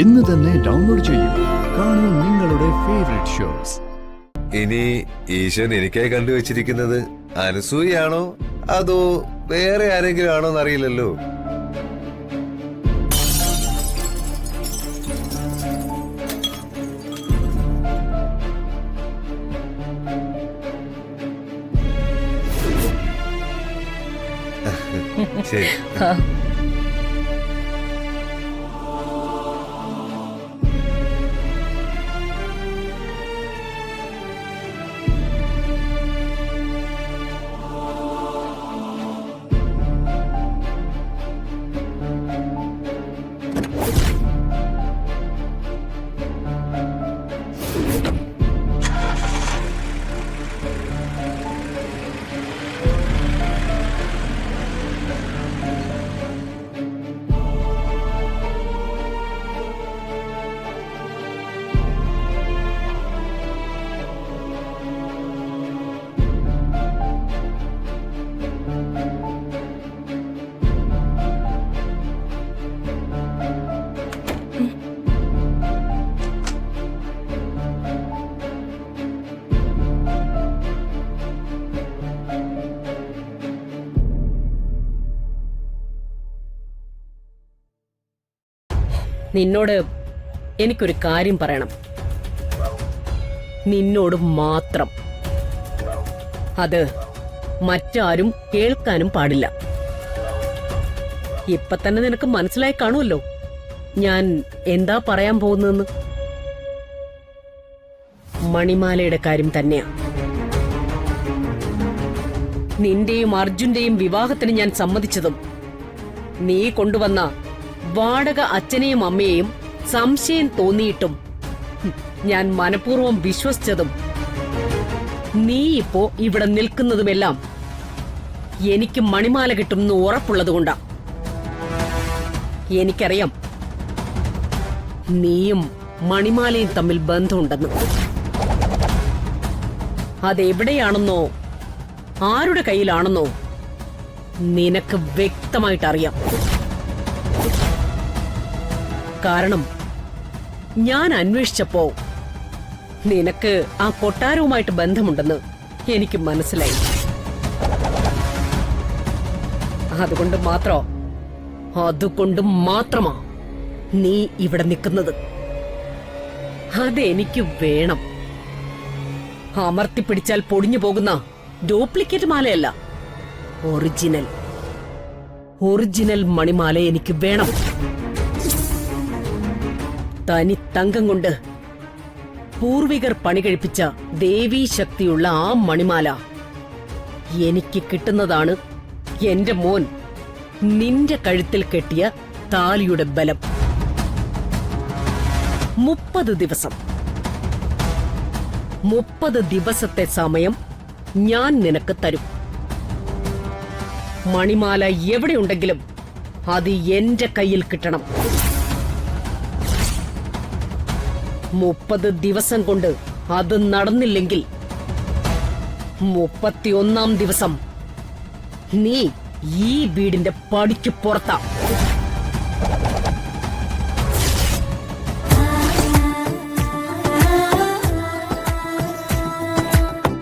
ഇന്ന് തന്നെ ഡൗൺലോഡ് ചെയ്യൂ. കാണൂ നിങ്ങളുടെ ഫേവറേറ്റ് ഷോസ്. ഇനി ഈശ്വരൻ എനിക്കായി കണ്ടുവച്ചിരിക്കുന്നത് അനസൂയാണോ അതോ വേറെ ആരെങ്കിലും ആണോ എന്നറിയില്ലല്ലോ. ശരി. നിന്നോട് എനിക്കൊരു കാര്യം പറയണം. നിന്നോട് മാത്രം. അത് മറ്റാരും കേൾക്കാനും പാടില്ല. ഇപ്പൊ തന്നെ നിനക്ക് മനസ്സിലായി കാണുമല്ലോ ഞാൻ എന്താ പറയാൻ പോകുന്നതെന്ന്. മണിമാലയുടെ കാര്യം തന്നെയാ. നിന്റെയും അർജുന്റെയും വിവാഹത്തിന് ഞാൻ സമ്മതിച്ചതും നീ കൊണ്ടുവന്ന വാടക അച്ഛനെയും അമ്മയെയും സംശയം തോന്നിയിട്ടും ഞാൻ മനഃപൂർവ്വം വിശ്വസിച്ചതും നീ ഇപ്പോ ഇവിടെ നിൽക്കുന്നതുമെല്ലാം എനിക്ക് മണിമാല കിട്ടുമെന്ന് ഉറപ്പുള്ളതുകൊണ്ടാ. എനിക്കറിയാം നീയും മണിമാലയും തമ്മിൽ ബന്ധമുണ്ടെന്ന്. അതെവിടെയാണെന്നോ ആരുടെ കയ്യിലാണെന്നോ നിനക്ക് വ്യക്തമായിട്ടറിയാം. കാരണം ഞാൻ അന്വേഷിച്ചപ്പോ നിനക്ക് ആ കൊട്ടാരവുമായിട്ട് ബന്ധമുണ്ടെന്ന് എനിക്ക് മനസ്സിലായി. അതുകൊണ്ട് മാത്രമാ നീ ഇവിടെ നിൽക്കുന്നത്. അതെനിക്ക് വേണം. അമർത്തിപ്പിടിച്ചാൽ പൊടിഞ്ഞു പോകുന്ന ഡ്യൂപ്ലിക്കേറ്റ് മാലയല്ല, ഒറിജിനൽ മണിമാല എനിക്ക് വേണം. തനി തങ്കം കൊണ്ട് പൂർവികർ പണികഴിപ്പിച്ച ദേവീ ശക്തിയുള്ള ആ മണിമാല എനിക്ക് കിട്ടുന്നതാണ് എന്റെ മോൻ നിന്റെ കഴുത്തിൽ കെട്ടിയ താലിയുടെ ബലം. 30 ദിവസം 30 ദിവസത്തെ സമയം ഞാൻ നിനക്ക് തരും. മണിമാല എവിടെയുണ്ടെങ്കിലും അത് എന്റെ കയ്യിൽ കിട്ടണം. 30 ദിവസം കൊണ്ട് അത് നടന്നില്ലെങ്കിൽ 31-ാം ദിവസം നീ ഈ വീടിന്റെ പടിക്ക് പുറത്താ.